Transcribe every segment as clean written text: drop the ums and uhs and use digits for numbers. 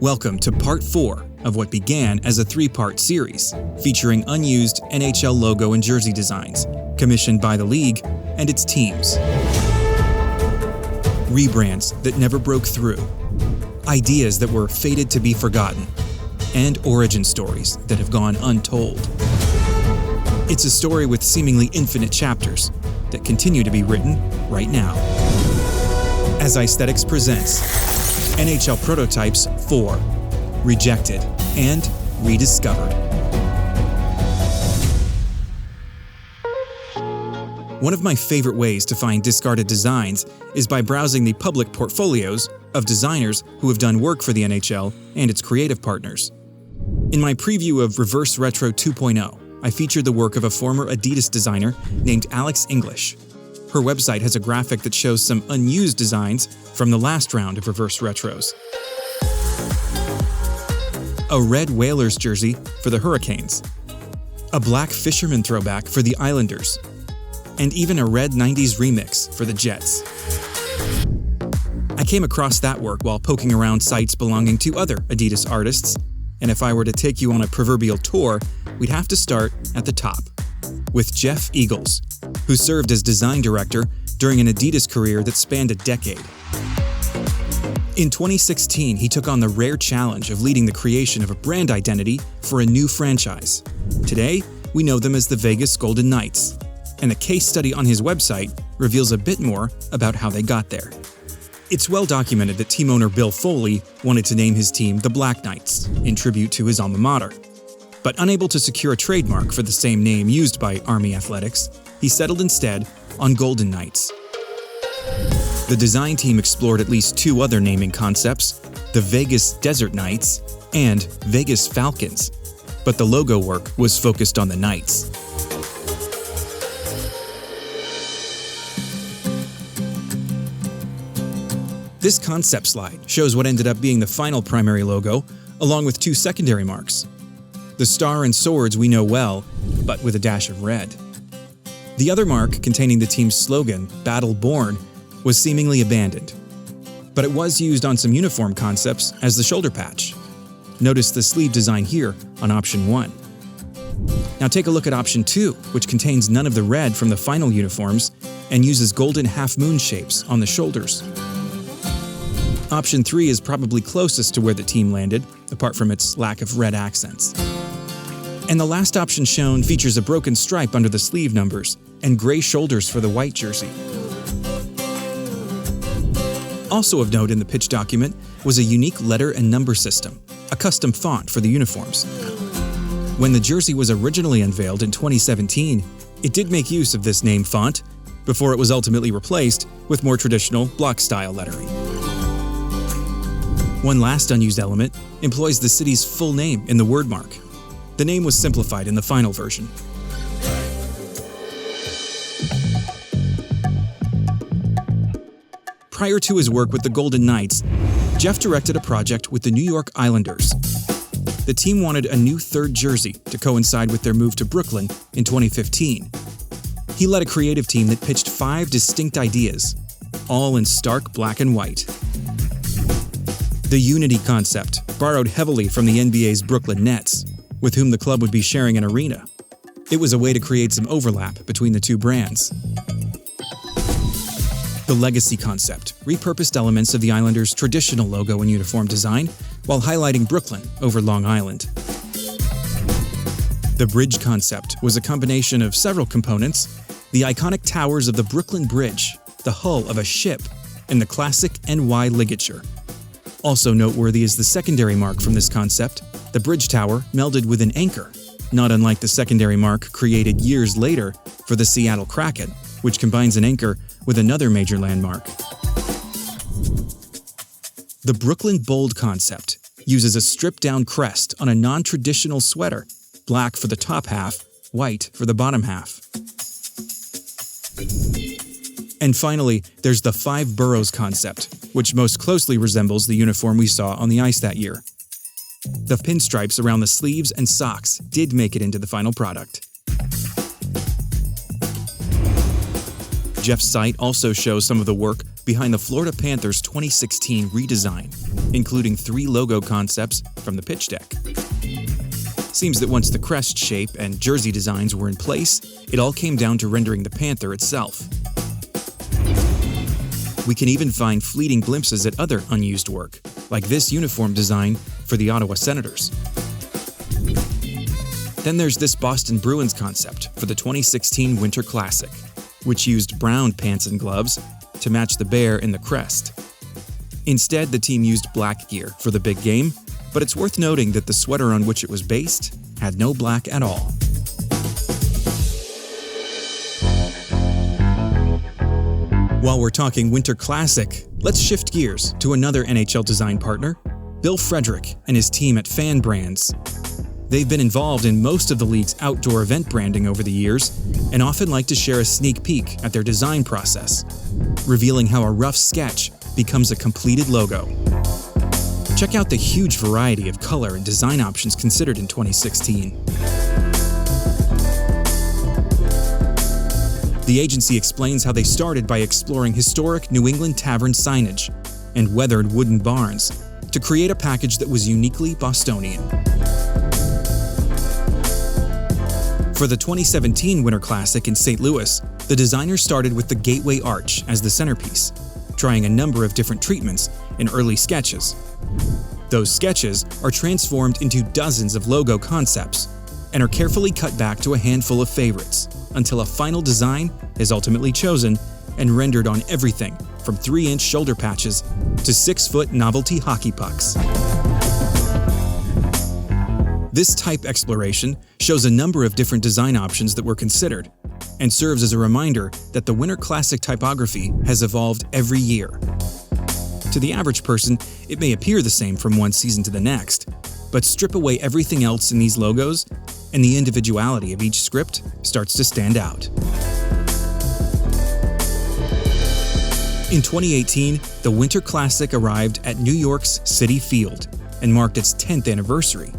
Welcome to Part 4 of what began as a 3-part series featuring unused NHL logo and jersey designs, commissioned by the league and its teams. Rebrands that never broke through, ideas that were fated to be forgotten, and origin stories that have gone untold. It's a story with seemingly infinite chapters that continue to be written right now. As Aesthetics presents NHL Prototypes 4, Rejected and Rediscovered. One of my favorite ways to find discarded designs is by browsing the public portfolios of designers who have done work for the NHL and its creative partners. In my preview of Reverse Retro 2.0, I featured the work of a former Adidas designer named Alex English. Her website has a graphic that shows some unused designs from the last round of Reverse Retros. A red Whalers jersey for the Hurricanes, a black Fisherman throwback for the Islanders, and even a red 90s remix for the Jets. I came across that work while poking around sites belonging to other Adidas artists, and if I were to take you on a proverbial tour, we'd have to start at the top, with Jeff Eagles, who served as design director during an Adidas career that spanned a decade. In 2016, he took on the rare challenge of leading the creation of a brand identity for a new franchise. Today, we know them as the Vegas Golden Knights, and the case study on his website reveals a bit more about how they got there. It's well documented that team owner Bill Foley wanted to name his team the Black Knights, in tribute to his alma mater. But unable to secure a trademark for the same name used by Army Athletics, he settled instead on Golden Knights. The design team explored at least 2 other naming concepts, the Vegas Desert Knights and Vegas Falcons, but the logo work was focused on the Knights. This concept slide shows what ended up being the final primary logo, along with 2 secondary marks. The star and swords we know well, but with a dash of red. The other mark, containing the team's slogan, Battle Born, was seemingly abandoned. But it was used on some uniform concepts as the shoulder patch. Notice the sleeve design here on option 1. Now take a look at option 2, which contains none of the red from the final uniforms and uses golden half-moon shapes on the shoulders. Option 3 is probably closest to where the team landed, apart from its lack of red accents. And the last option shown features a broken stripe under the sleeve numbers and gray shoulders for the white jersey. Also of note in the pitch document was a unique letter and number system, a custom font for the uniforms. When the jersey was originally unveiled in 2017, it did make use of this name font before it was ultimately replaced with more traditional block-style lettering. One last unused element employs the city's full name in the word mark. The name was simplified in the final version. Prior to his work with the Golden Knights, Jeff directed a project with the New York Islanders. The team wanted a new 3rd jersey to coincide with their move to Brooklyn in 2015. He led a creative team that pitched 5 distinct ideas, all in stark black and white. The Unity concept borrowed heavily from the NBA's Brooklyn Nets, with whom the club would be sharing an arena. It was a way to create some overlap between the 2 brands. The Legacy concept repurposed elements of the Islanders' traditional logo and uniform design while highlighting Brooklyn over Long Island. The Bridge concept was a combination of several components: the iconic towers of the Brooklyn Bridge, the hull of a ship, and the classic NY ligature. Also noteworthy is the secondary mark from this concept, the bridge tower melded with an anchor, not unlike the secondary mark created years later for the Seattle Kraken, which combines an anchor with another major landmark. The Brooklyn Bold concept uses a stripped-down crest on a non-traditional sweater, black for the top half, white for the bottom half. And finally, there's the 5 boroughs concept, which most closely resembles the uniform we saw on the ice that year. The pinstripes around the sleeves and socks did make it into the final product. Jeff's site also shows some of the work behind the Florida Panthers' 2016 redesign, including 3 logo concepts from the pitch deck. Seems that once the crest shape and jersey designs were in place, it all came down to rendering the Panther itself. We can even find fleeting glimpses at other unused work, like this uniform design for the Ottawa Senators. Then there's this Boston Bruins concept for the 2016 Winter Classic, which used brown pants and gloves to match the bear in the crest. Instead, the team used black gear for the big game, but it's worth noting that the sweater on which it was based had no black at all. While we're talking Winter Classic, let's shift gears to another NHL design partner, Bill Frederick and his team at Fanbrandz. They've been involved in most of the league's outdoor event branding over the years and often like to share a sneak peek at their design process, revealing how a rough sketch becomes a completed logo. Check out the huge variety of color and design options considered in 2016. The agency explains how they started by exploring historic New England tavern signage and weathered wooden barns to create a package that was uniquely Bostonian. For the 2017 Winter Classic in St. Louis, the designers started with the Gateway Arch as the centerpiece, trying a number of different treatments in early sketches. Those sketches are transformed into dozens of logo concepts and are carefully cut back to a handful of favorites until a final design is ultimately chosen and rendered on everything from 3-inch shoulder patches to 6-foot novelty hockey pucks. This type exploration shows a number of different design options that were considered and serves as a reminder that the Winter Classic typography has evolved every year. To the average person, it may appear the same from one season to the next, but strip away everything else in these logos, and the individuality of each script starts to stand out. In 2018, the Winter Classic arrived at New York's Citi Field and marked its 10th anniversary,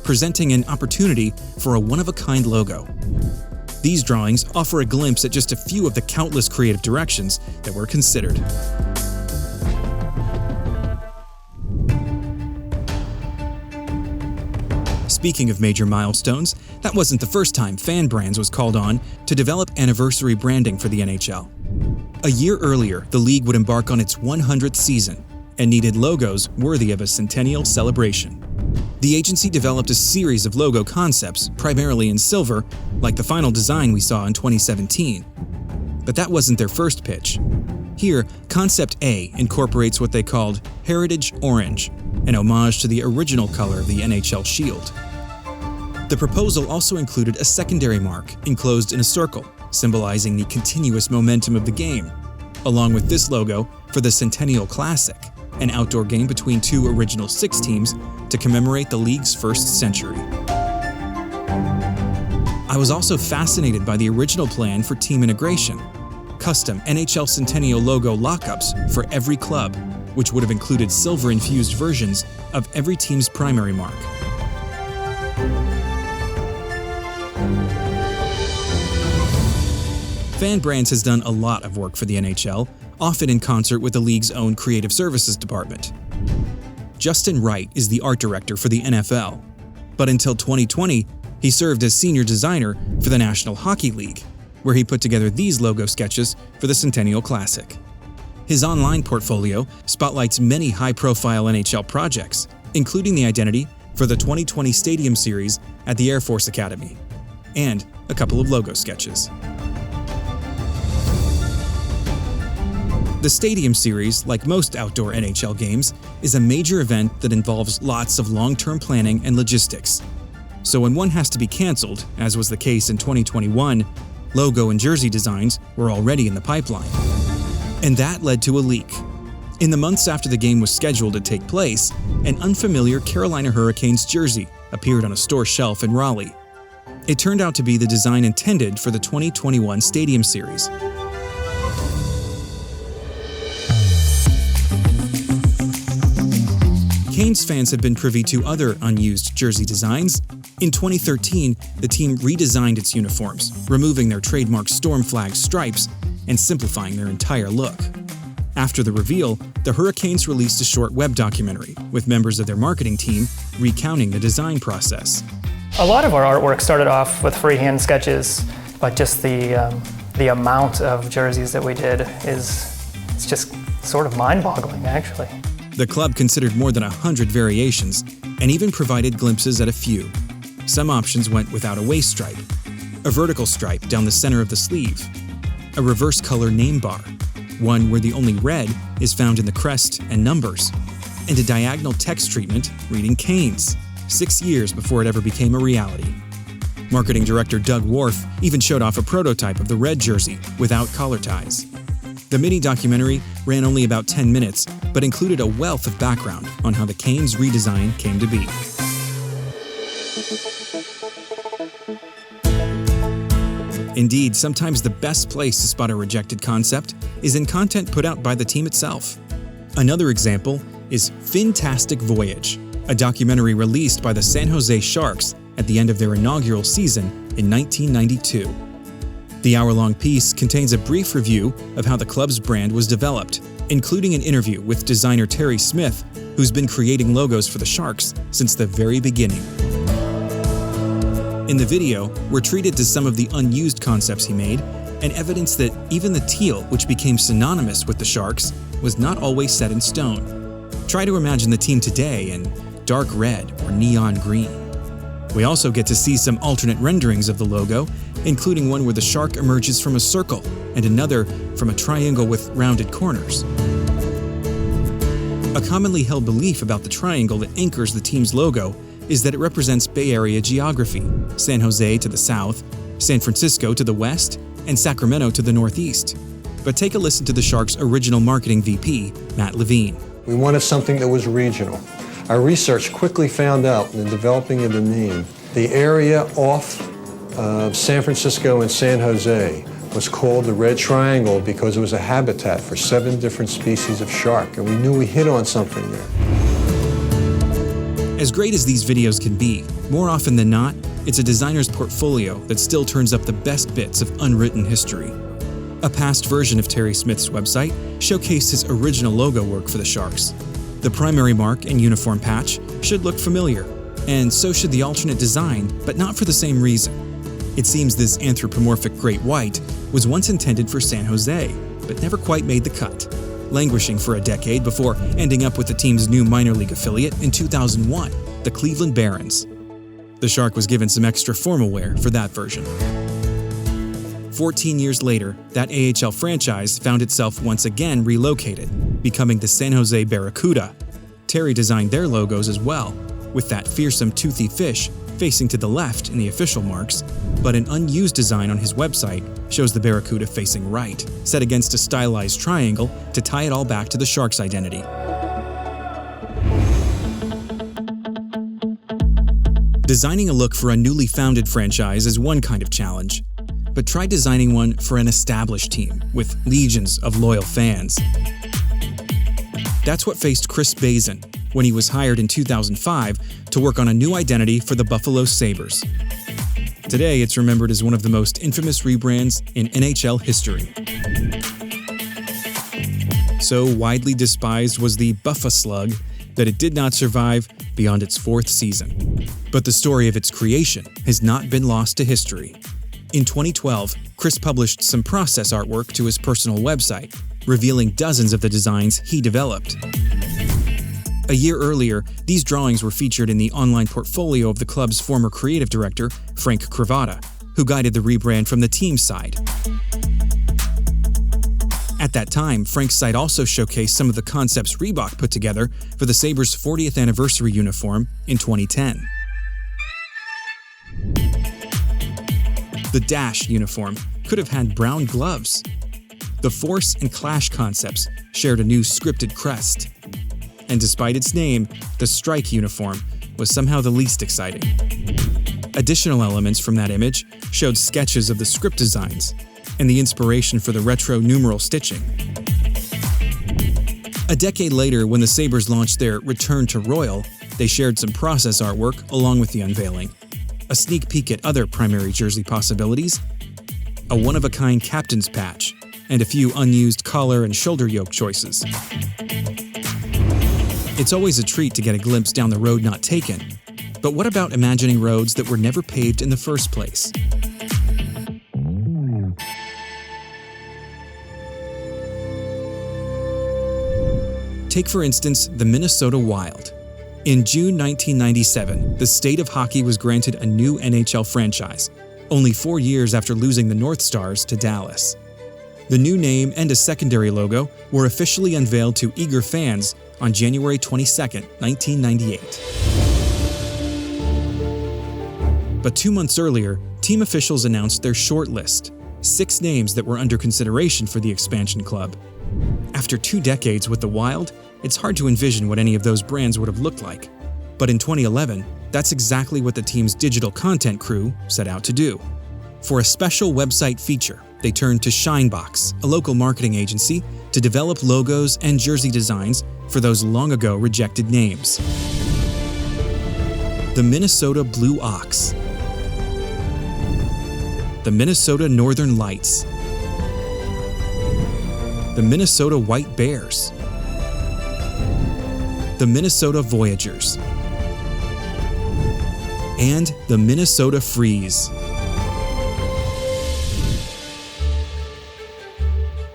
presenting an opportunity for a one-of-a-kind logo. These drawings offer a glimpse at just a few of the countless creative directions that were considered. Speaking of major milestones, that wasn't the first time Fanbrandz was called on to develop anniversary branding for the NHL. A year earlier, the league would embark on its 100th season and needed logos worthy of a centennial celebration. The agency developed a series of logo concepts, primarily in silver, like the final design we saw in 2017. But that wasn't their first pitch. Here, Concept A incorporates what they called Heritage Orange, an homage to the original color of the NHL shield. The proposal also included a secondary mark enclosed in a circle, symbolizing the continuous momentum of the game, along with this logo for the Centennial Classic, an outdoor game between 2 original 6 teams to commemorate the league's first century. I was also fascinated by the original plan for team integration, custom NHL Centennial logo lockups for every club, which would have included silver-infused versions of every team's primary mark. Fanbrandz has done a lot of work for the NHL, often in concert with the league's own creative services department. Justin Wright is the art director for the NFL, but until 2020, he served as senior designer for the National Hockey League, where he put together these logo sketches for the Centennial Classic. His online portfolio spotlights many high-profile NHL projects, including the identity for the 2020 Stadium Series at the Air Force Academy, and a couple of logo sketches. The Stadium Series, like most outdoor NHL games, is a major event that involves lots of long-term planning and logistics. So when one has to be canceled, as was the case in 2021, logo and jersey designs were already in the pipeline. And that led to a leak. In the months after the game was scheduled to take place, an unfamiliar Carolina Hurricanes jersey appeared on a store shelf in Raleigh. It turned out to be the design intended for the 2021 Stadium Series. Canes fans have been privy to other unused jersey designs. In 2013, the team redesigned its uniforms, removing their trademark storm flag stripes and simplifying their entire look. After the reveal, the Hurricanes released a short web documentary with members of their marketing team recounting the design process. A lot of our artwork started off with freehand sketches, but just the amount of jerseys that we did it's just sort of mind-boggling, actually. The club considered more than 100 variations and even provided glimpses at a few. Some options went without a waist stripe, a vertical stripe down the center of the sleeve, a reverse color name bar, one where the only red is found in the crest and numbers, and a diagonal text treatment reading Canes, 6 years before it ever became a reality. Marketing director Doug Worth even showed off a prototype of the red jersey without collar ties. The mini-documentary ran only about 10 minutes, but included a wealth of background on how the Canes redesign came to be. Indeed, sometimes the best place to spot a rejected concept is in content put out by the team itself. Another example is Fantastic Voyage, a documentary released by the San Jose Sharks at the end of their inaugural season in 1992. The hour-long piece contains a brief review of how the club's brand was developed, including an interview with designer Terry Smith, who's been creating logos for the Sharks since the very beginning. In the video, we're treated to some of the unused concepts he made, and evidence that even the teal, which became synonymous with the Sharks, was not always set in stone. Try to imagine the team today in dark red or neon green. We also get to see some alternate renderings of the logo, including one where the shark emerges from a circle and another from a triangle with rounded corners. A commonly held belief about the triangle that anchors the team's logo is that it represents Bay Area geography: San Jose to the south, San Francisco to the west, and Sacramento to the northeast. But take a listen to the Sharks' original marketing VP, Matt Levine. We wanted something that was regional. Our research quickly found out in the developing of the name, the area off of San Francisco and San Jose was called the Red Triangle because it was a habitat for 7 different species of shark, and we knew we hit on something there. As great as these videos can be, more often than not, it's a designer's portfolio that still turns up the best bits of unwritten history. A past version of Terry Smith's website showcased his original logo work for the Sharks. The primary mark and uniform patch should look familiar, and so should the alternate design, but not for the same reason. It seems this anthropomorphic great white was once intended for San Jose, but never quite made the cut, languishing for a decade before ending up with the team's new minor league affiliate in 2001, the Cleveland Barons. The Shark was given some extra formal wear for that version. 14 years later, that AHL franchise found itself once again relocated, becoming the San Jose Barracuda. Terry designed their logos as well, with that fearsome toothy fish facing to the left in the official marks, but an unused design on his website shows the Barracuda facing right, set against a stylized triangle to tie it all back to the Sharks' identity. Designing a look for a newly founded franchise is one kind of challenge, but try designing one for an established team with legions of loyal fans. That's what faced Chris Bazin when he was hired in 2005 to work on a new identity for the Buffalo Sabres. Today, it's remembered as one of the most infamous rebrands in NHL history. So widely despised was the Buffa Slug that it did not survive beyond its 4th season. But the story of its creation has not been lost to history. In 2012, Chris published some process artwork to his personal website, revealing dozens of the designs he developed. A year earlier, these drawings were featured in the online portfolio of the club's former creative director, Frank Cravata, who guided the rebrand from the team's side. At that time, Frank's site also showcased some of the concepts Reebok put together for the Sabres' 40th anniversary uniform in 2010. The Dash uniform could have had brown gloves. The Force and Clash concepts shared a new scripted crest. And despite its name, the Strike uniform was somehow the least exciting. Additional elements from that image showed sketches of the script designs and the inspiration for the retro numeral stitching. A decade later, when the Sabres launched their Return to Royal, they shared some process artwork along with the unveiling. A sneak peek at other primary jersey possibilities, a one-of-a-kind captain's patch, and a few unused collar and shoulder yoke choices. It's always a treat to get a glimpse down the road not taken. But what about imagining roads that were never paved in the first place? Take, for instance, the Minnesota Wild. In June 1997, the state of hockey was granted a new NHL franchise, only 4 years after losing the North Stars to Dallas. The new name and a secondary logo were officially unveiled to eager fans on January 22, 1998. But 2 months earlier, team officials announced their short list, 6 names that were under consideration for the expansion club. After 2 decades with the Wild, it's hard to envision what any of those brands would have looked like. But in 2011, that's exactly what the team's digital content crew set out to do. For a special website feature, they turned to Shinebox, a local marketing agency, to develop logos and jersey designs for those long ago rejected names. The Minnesota Blue Ox, the Minnesota Northern Lights, the Minnesota White Bears, the Minnesota Voyagers, and the Minnesota Freeze.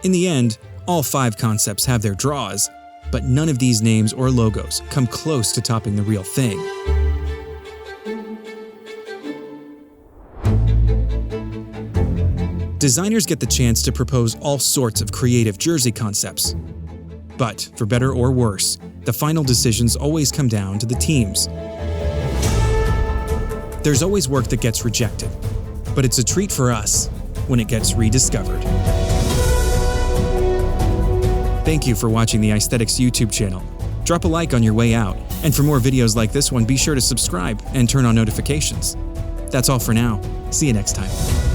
In the end, all 5 concepts have their draws, but none of these names or logos come close to topping the real thing. Designers get the chance to propose all sorts of creative jersey concepts. But, for better or worse, the final decisions always come down to the teams. There's always work that gets rejected, but it's a treat for us when it gets rediscovered. Thank you for watching the Aesthetics YouTube channel. Drop a like on your way out, and for more videos like this one, be sure to subscribe and turn on notifications. That's all for now. See you next time.